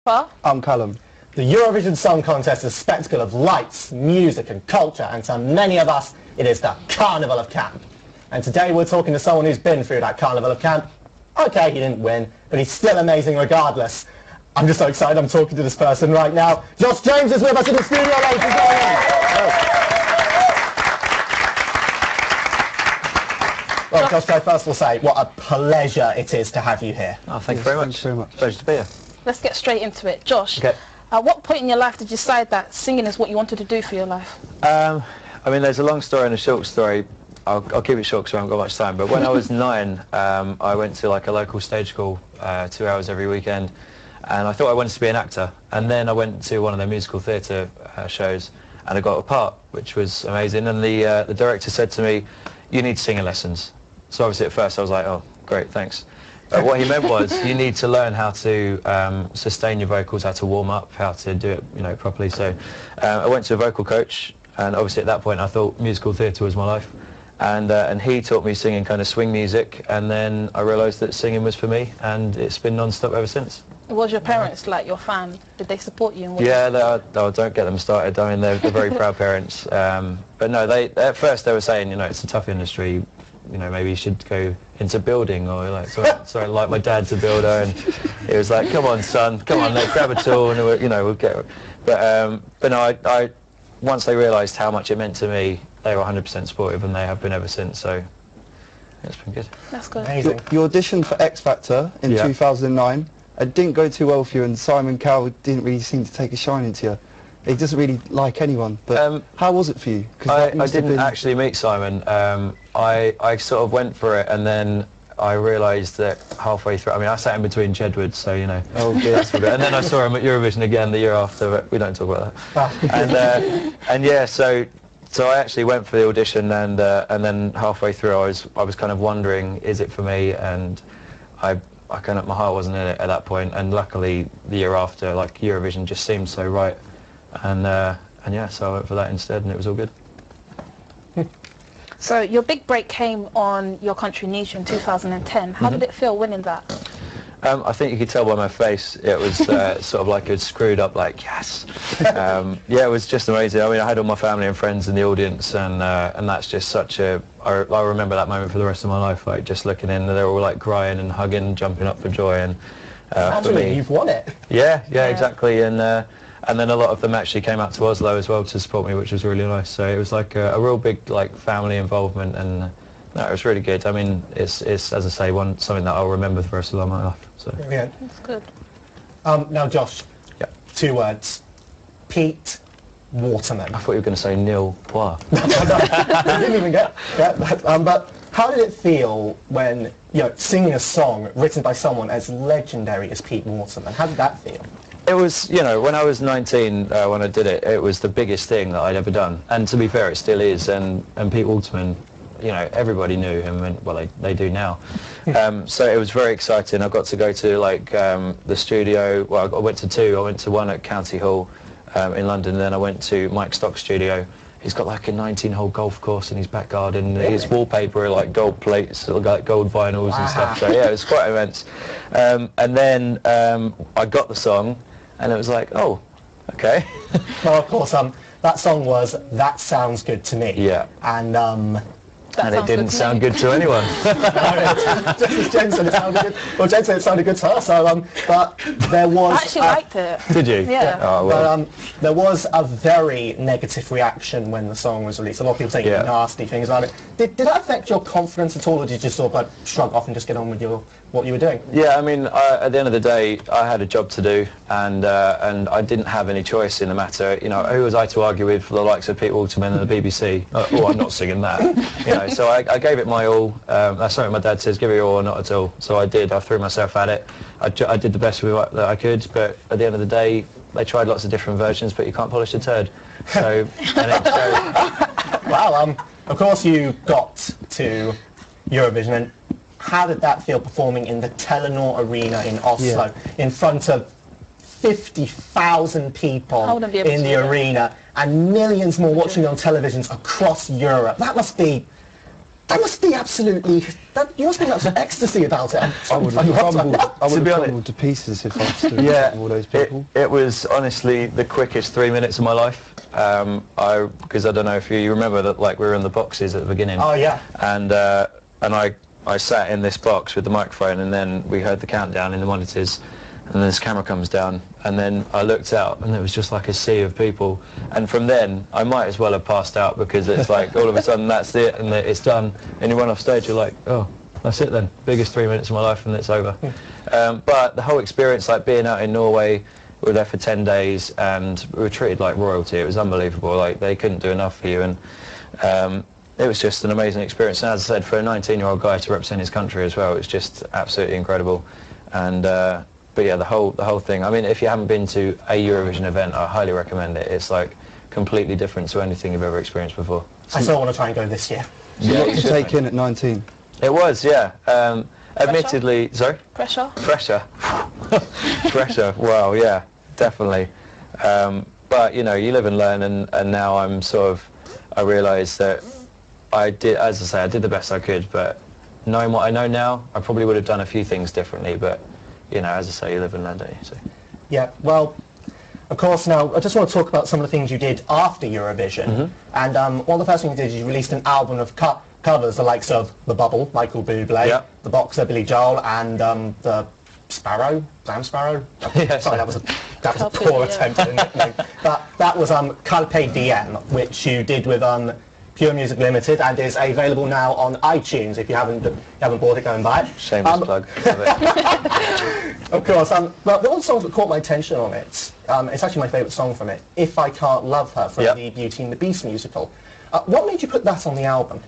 Jasper. I'm Callum. The Eurovision Song Contest is a spectacle of lights, music and culture, and to many of us, it is the Carnival of Camp. And today we're talking to someone who's been through that Carnival of Camp. Okay, he didn't win, but he's still amazing regardless. I'm just so excited I'm talking to this person right now. Josh James is with us in the studio, ladies and gentlemen. Well, Josh, I first will say what a pleasure it is to have you here. Oh, thank you very much. Thank you very much. Pleasure to be here. Let's get straight into it. Josh, Okay. at what point in your life did you decide that singing is what you wanted to do for your life? I mean, there's a long story and a short story. I'll keep it short because I haven't got much time. But when I was 9, I went to like a local stage school 2 hours every weekend, and I thought I wanted to be an actor. And then I went to one of their musical theatre shows, and I got a part, which was amazing. And the director said to me, "You need singing lessons." So obviously at first I was like, "Oh, great, thanks." But what he meant was you need to learn how to sustain your vocals, how to warm up, how to do it, you know, properly. So I went to a vocal coach, and obviously at that point I thought musical theatre was my life. And he taught me singing kind of swing music, and then I realised that singing was for me, and it's been non-stop ever since. Was your parents like your fan? Did they support you? In what Yeah, don't get them started. I mean, they're very proud parents. But no, at first they were saying, you know, it's a tough industry. You know, maybe you should go into building, or like, so like my dad's a builder, and it was like, come on, son, come on, let's grab a tool, and we'll get. But no, I once they realised how much it meant to me, they were 100% supportive, and they have been ever since. So it's been good. That's good. Amazing. You auditioned for X Factor in 2009. It didn't go too well for you, and Simon Cowell didn't really seem to take a shine to you. He doesn't really like anyone, but how was it for you? I didn't actually meet Simon. I sort of went for it, and then I realised that halfway through, I mean, I sat in between Jedwards, so, you know, that's for good. And then I saw him at Eurovision again the year after, but we don't talk about that. And yeah, so I actually went for the audition, and then halfway through I was kind of wondering, is it for me? And I kind of, my heart wasn't in it at that point, and luckily the year after, like, Eurovision just seemed so right. And yeah, so I went for that instead, and it was all good. So your big break came on Your Country Needs You in 2010. How did it feel winning that? I think you could tell by my face, it was sort of like it screwed up, like, yes. Yeah, it was just amazing. I mean, I had all my family and friends in the audience, and that's just such a, I remember that moment for the rest of my life, like just looking in, and they were all like crying and hugging, jumping up for joy, and for me, you've won it. Yeah, exactly, and then a lot of them actually came out to Oslo as well to support me, which was really nice. So it was like a real big like family involvement, and no, it was really good. I mean, it's as I say, something that I'll remember for the rest of my life. So. Yeah. That's good. Now, Josh, 2 words. Pete Waterman. I thought you were going to say Neil Poir. I didn't even get that. But how did it feel when, you know, singing a song written by someone as legendary as Pete Waterman? How did that feel? It was, you know, when I was 19, when I did it, it was the biggest thing that I'd ever done. And to be fair, it still is. And Pete Waterman, you know, everybody knew him, and well, they do now. So it was very exciting. I got to go to like the studio. Well, I went to 2. I went to one at County Hall in London, and then I went to Mike Stock's studio. He's got like a 19-hole golf course in his back garden. Really? His wallpaper are like gold plates, like gold vinyls and stuff. So yeah, it was quite immense. And then I got the song, and it was like, oh, okay. Well, of course, that song was "That Sounds Good to Me." Yeah. And it didn't sound good to anyone. Just as Jen said, it sounded good. Well, Jen said it sounded good to her. So, but there was. I actually liked it. Did you? Yeah. Oh, well. But there was a very negative reaction when the song was released. A lot of people saying nasty things about it. Did that affect your confidence at all, or did you just sort of like shrug off and just get on with what you were doing? Yeah, I mean, at the end of the day, I had a job to do, and I didn't have any choice in the matter. You know, who was I to argue with the likes of Pete Waterman and the BBC? Oh, I'm not singing that. You know, so I gave it my all. That's something my dad says, give it your all or not at all. So I did. I threw myself at it. I did the best with it that I could, but at the end of the day, they tried lots of different versions, but you can't polish a turd. So, and it showed. Well, of course you got to Eurovision, and how did that feel performing in the Telenor Arena in Oslo in front of 50,000 people in the arena and millions more watching on televisions across Europe? That must be That must be absolutely... you must be absolute ecstasy about it. I would have crumbled to pieces if I stood in front of all those people. It was honestly the quickest 3 minutes of my life. Because I don't know if you remember that, like, we were in the boxes at the beginning. Oh, yeah. And I sat in this box with the microphone, and then we heard the countdown in the monitors, and then this camera comes down, and then I looked out, and it was just like a sea of people. And from then, I might as well have passed out, because it's like all of a sudden that's it, and it's done. And you run off stage, you're like, oh, that's it then. Biggest 3 minutes of my life, and it's over. But the whole experience, like being out in Norway, we were there for 10 days, and we were treated like royalty. It was unbelievable. Like, they couldn't do enough for you, and it was just an amazing experience. And as I said, for a 19-year-old guy to represent his country as well, it's just absolutely incredible. And but yeah, the whole thing. I mean, if you haven't been to a Eurovision event, I highly recommend it. It's like completely different to anything you've ever experienced before. I still want to try and go this year. So what to take in at 19? It was, yeah. Admittedly, sorry? Pressure? Pressure. Pressure, wow, yeah, definitely. But, you know, you live and learn, and now I realise that I did, as I say, I did the best I could, but knowing what I know now, I probably would have done a few things differently, but, you know, as I say, you live and learn, don't you? So. Yeah, well, of course, now, I just want to talk about some of the things you did after Eurovision. And one of the first things you did is you released an album of covers, the likes of The Bubble, Michael Bublé, The Boxer, Billy Joel, and the Sparrow, Sam Sparrow. Yeah, sorry, that was a poor attempt at a nickname. That was Carpe Diem, which you did with Pure Music Limited, and is available now on iTunes. If you haven't bought it, go and buy it. Shameless plug. Of course. But the one song that caught my attention on it, it's actually my favourite song from it, If I Can't Love Her, from the Beauty and the Beast musical. What made you put that on the album?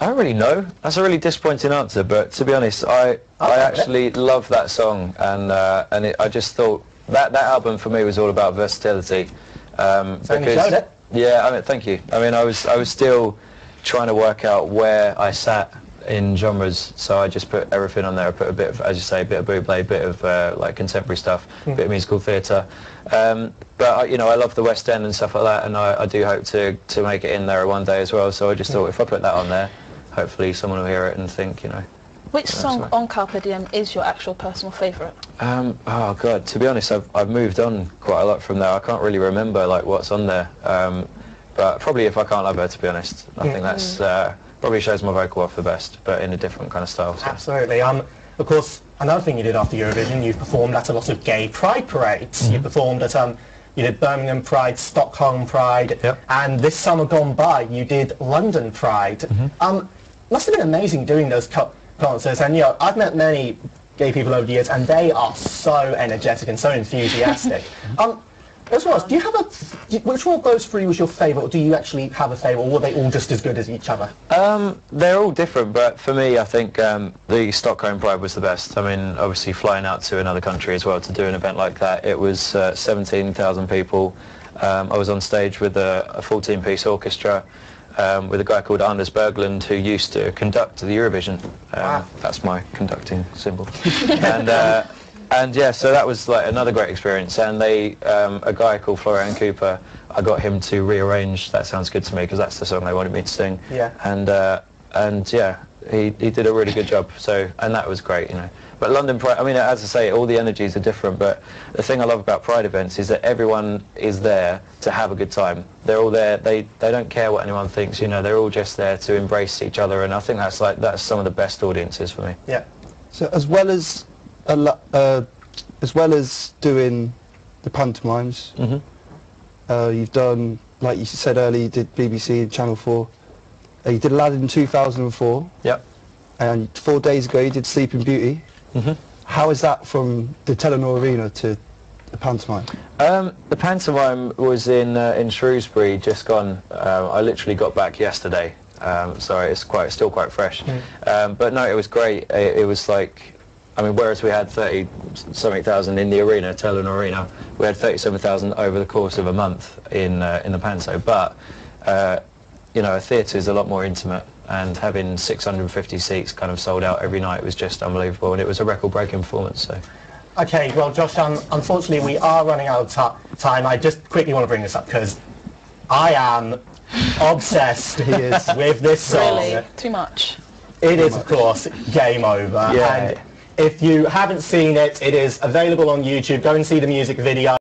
I don't really know. That's a really disappointing answer, but to be honest, I actually love that song, and I just thought that album for me was all about versatility. Because you showed it. Yeah, I mean, thank you. I mean, I was still trying to work out where I sat in genres, so I just put everything on there. I put a bit of, as you say, a bit of Bublé, a bit of like contemporary stuff, a bit of musical theatre. But you know, I love the West End and stuff like that, and I do hope to make it in there one day as well. So I just thought if I put that on there, hopefully someone will hear it and think, you know. Which song on Carpe Diem is your actual personal favourite? Oh God, to be honest, I've moved on quite a lot from there. I can't really remember like what's on there. But probably If I Can't Love Her, to be honest. I think that's probably shows my vocal off the best, but in a different kind of style. So. Absolutely. Of course, another thing you did after Eurovision, you've performed at a lot of gay pride parades. You performed at you did Birmingham Pride, Stockholm Pride, and this summer gone by, you did London Pride. Must have been amazing doing those concerts, and you know, I've met many gay people over the years, and they are so energetic and so enthusiastic. As well, do you have which one of those three was your favourite, or do you actually have a favourite, or were they all just as good as each other? They're all different, but for me, I think the Stockholm Pride was the best. I mean, obviously flying out to another country as well to do an event like that, it was 17,000 people. I was on stage with a 14-piece orchestra. With a guy called Anders Berglund, who used to conduct the Eurovision. That's my conducting symbol. And yeah, so that was like another great experience. And a guy called Florian Cooper, I got him to rearrange That Sounds Good to Me, because that's the song they wanted me to sing. Yeah. And yeah, he did a really good job. So, and that was great, you know. But London Pride, I mean, as I say, all the energies are different, but the thing I love about Pride events is that everyone is there to have a good time. They're all there, they don't care what anyone thinks, you know, they're all just there to embrace each other, and I think that's some of the best audiences for me. Yeah. So as well as doing the pantomimes, you've done, like you said earlier, you did BBC and Channel 4. You did Aladdin in 2004. Yep. And 4 days ago you did Sleeping Beauty. How is that from the Telenor Arena to the pantomime? The pantomime was in Shrewsbury, just gone. I literally got back yesterday. Sorry, it's still quite fresh. But no, it was great. It was like, I mean, whereas we had 30-something thousand in the arena, Telenor Arena, we had 37,000 over the course of a month in the panto. But you know, a theatre is a lot more intimate, and having 650 seats kind of sold out every night was just unbelievable, and it was a record-breaking performance. So. Okay, well, Josh, unfortunately we are running out of time. I just quickly want to bring this up because I am obsessed He is. with this song. Really? Too much. It is, of course, Game Over. Yeah. And if you haven't seen it, it is available on YouTube. Go and see the music video.